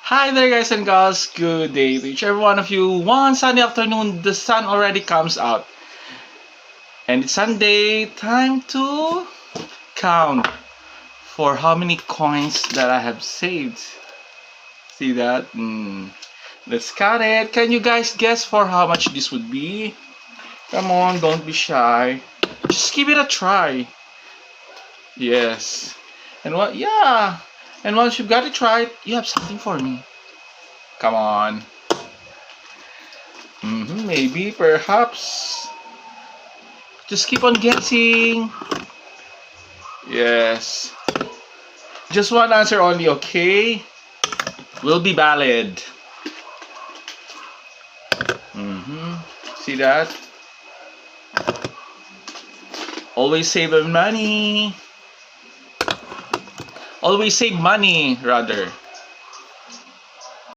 Hi there, guys and gals. Good day to each every one of you. One sunny afternoon, the sun already comes out. And it's Sunday. Time to count for how many coins that I have saved. See that? Let's count it. Can you guys guess for how much this would be? Come on, don't be shy. Just give it a try. Yes. And what? Yeah. And once you've got it right, you have something for me. Come on. Maybe, perhaps. Just keep on guessing. Yes. Just one answer only, okay? Will be valid. See that? Always save money. Always save money, rather.